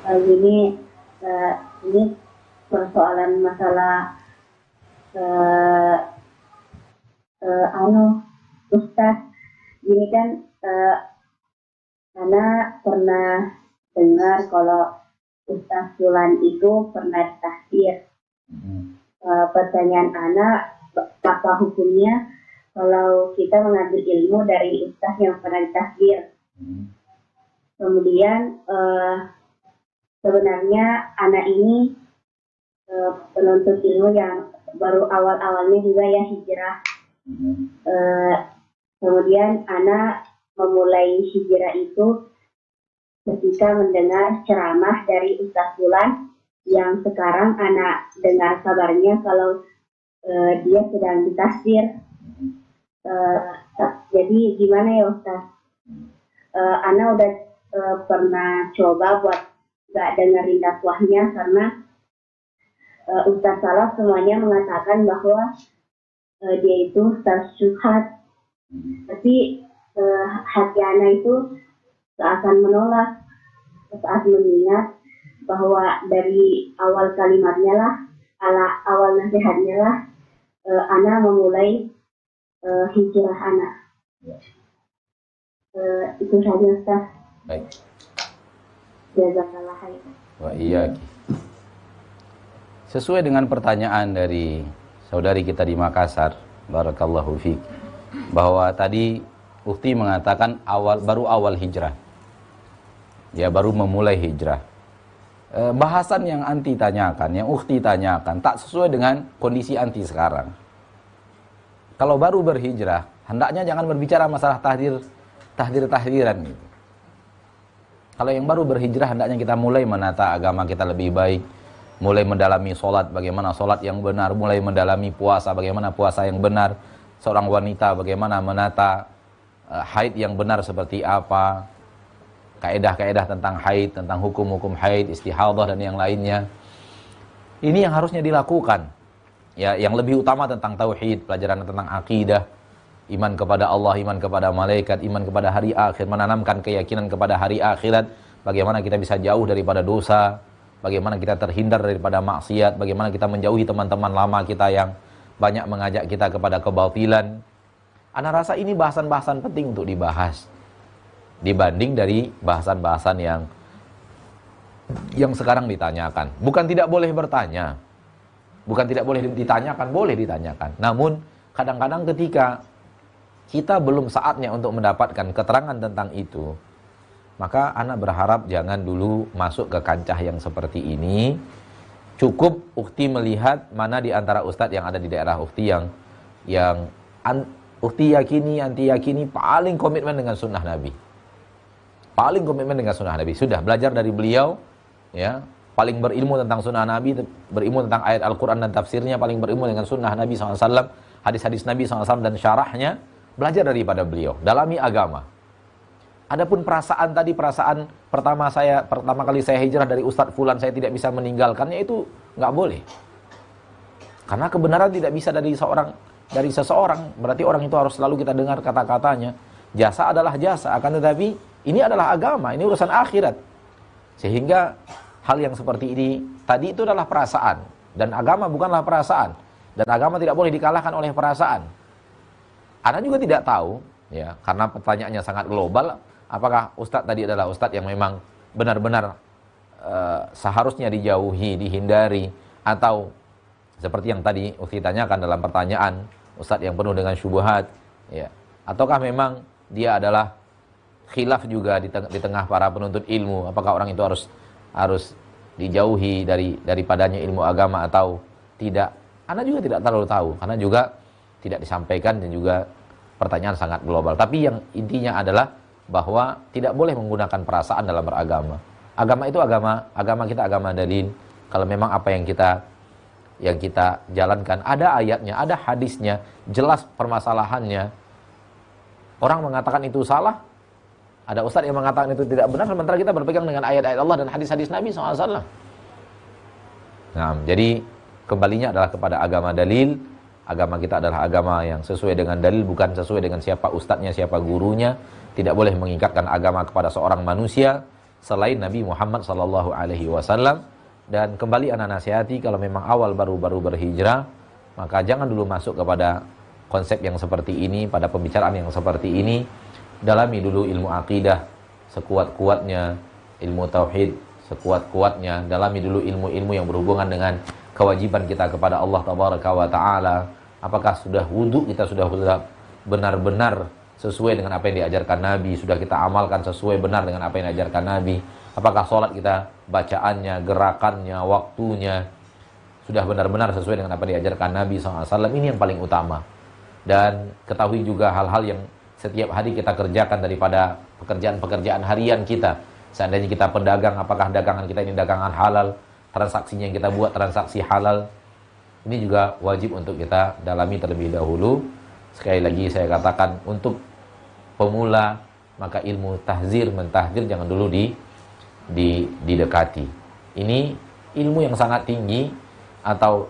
Gini, ini persoalan masalah eh, Ustaz. Gini kan, Ana pernah dengar kalau Ustaz Fulan itu pernah tahdir. Pertanyaan Ana, apa hukumnya kalau kita mengambil ilmu dari Ustaz yang pernah ditahdir? Kemudian sebenarnya anak ini penuntut ilmu yang baru awal-awalnya juga ya hijrah. Kemudian anak memulai hijrah itu ketika mendengar ceramah dari Ustaz Fulan yang sekarang anak dengar kabarnya kalau dia sedang ditafsir. Jadi gimana ya Ustaz? Ana udah pernah coba buat gak dengerin dakwahnya karena Ustaz Salaf semuanya mengatakan bahwa dia itu Ustaz syubhat. Tapi hati Ana itu seakan menolak saat mengingat bahwa dari awal kalimatnya lah, awal nasihatnya lah, Ana memulai hijrah Ana. Itu saja Ustaz. Baik. Jazakallah khairan. Wa iyaki. Sesuai dengan pertanyaan dari saudari kita di Makassar, barakallahu fiik, bahwa tadi Ukti mengatakan baru awal hijrah. Ya, baru memulai hijrah. Bahasan yang anti tanyakan, yang Ukti tanyakan tak sesuai dengan kondisi anti sekarang. Kalau baru berhijrah, hendaknya jangan berbicara masalah tahdir-tahdiran gitu. Kalau yang baru berhijrah, hendaknya kita mulai menata agama kita lebih baik, mulai mendalami sholat, bagaimana sholat yang benar, mulai mendalami puasa, bagaimana puasa yang benar, seorang wanita bagaimana menata haid yang benar seperti apa, kaedah-kaedah tentang haid, tentang hukum-hukum haid, istihadah dan yang lainnya. Ini yang harusnya dilakukan. Ya, yang lebih utama tentang tauhid, pelajaran tentang akidah, iman kepada Allah, iman kepada malaikat, iman kepada hari akhir, menanamkan keyakinan kepada hari akhirat, bagaimana kita bisa jauh daripada dosa, bagaimana kita terhindar daripada maksiat, bagaimana kita menjauhi teman-teman lama kita yang banyak mengajak kita kepada kebatilan. Ana rasa ini bahasan-bahasan penting untuk dibahas dibanding dari bahasan-bahasan yang sekarang ditanyakan. Bukan tidak boleh bertanya, bukan tidak boleh ditanyakan, boleh ditanyakan. Namun kadang-kadang ketika kita belum saatnya untuk mendapatkan keterangan tentang itu, maka ana berharap jangan dulu masuk ke kancah yang seperti ini. Cukup Ukti melihat mana di antara ustadz yang ada di daerah Ukti yang Ukti yakini, anti yakini paling komitmen dengan sunnah Nabi. Paling komitmen dengan sunnah Nabi. Sudah belajar dari beliau, ya, paling berilmu tentang sunnah Nabi, berilmu tentang ayat Al-Quran dan tafsirnya, paling berilmu dengan sunnah Nabi SAW, hadis-hadis Nabi SAW dan syarahnya, belajar daripada beliau, dalami agama. Adapun perasaan tadi, perasaan pertama kali saya hijrah dari Ustadz Fulan, saya tidak bisa meninggalkannya, itu nggak boleh. Karena kebenaran tidak bisa dari seseorang, berarti orang itu harus selalu kita dengar kata-katanya. Jasa adalah jasa, akan tetapi ini adalah agama, ini urusan akhirat. Sehingga hal yang seperti ini tadi itu adalah perasaan, dan agama bukanlah perasaan, dan agama tidak boleh dikalahkan oleh perasaan. Anda juga tidak tahu, ya, karena pertanyaannya sangat global, apakah ustadz tadi adalah ustadz yang memang benar-benar seharusnya dijauhi, dihindari, atau seperti yang tadi Ukti tanyakan dalam pertanyaan, ustadz yang penuh dengan syubhat, ya, ataukah memang dia adalah khilaf juga di tengah para penuntut ilmu, apakah orang itu harus dijauhi daripadanya ilmu agama atau tidak. Anda juga tidak terlalu tahu, karena juga tidak disampaikan, dan juga pertanyaan sangat global. Tapi yang intinya adalah bahwa tidak boleh menggunakan perasaan dalam beragama. Agama itu agama kita agama dalil. Kalau memang apa yang kita jalankan ada ayatnya, ada hadisnya, jelas permasalahannya. Orang mengatakan itu salah, ada ustadz yang mengatakan itu tidak benar, sementara kita berpegang dengan ayat-ayat Allah dan hadis-hadis Nabi SAW. Nah, jadi kembalinya adalah kepada agama dalil. Agama kita adalah agama yang sesuai dengan dalil, bukan sesuai dengan siapa ustadznya, siapa gurunya. Tidak boleh mengikatkan agama kepada seorang manusia. selain Nabi Muhammad sallallahu alaihi wasallam. Dan kembali anak nasihati, kalau memang awal baru berhijrah, maka jangan dulu masuk kepada konsep yang seperti ini, pada pembicaraan yang seperti ini. Dalami dulu ilmu akidah sekuat-kuatnya, ilmu tauhid sekuat-kuatnya. Dalami dulu ilmu-ilmu yang berhubungan dengan kewajiban kita kepada Allah tabaraka wa taala. Apakah sudah wudu kita sudah benar-benar sesuai dengan apa yang diajarkan Nabi, sudah kita amalkan sesuai benar dengan apa yang diajarkan Nabi. Apakah sholat kita, bacaannya, gerakannya, waktunya sudah benar-benar sesuai dengan apa yang diajarkan Nabi SAW. Ini yang paling utama. Dan ketahui juga hal-hal yang setiap hari kita kerjakan daripada pekerjaan-pekerjaan harian kita. Seandainya kita pedagang, apakah dagangan kita ini dagangan halal, transaksinya yang kita buat transaksi halal. Ini juga wajib untuk kita dalami terlebih dahulu. Sekali lagi saya katakan, untuk pemula maka ilmu tahzir, mentahzir jangan dulu didekati. Ini ilmu yang sangat tinggi, atau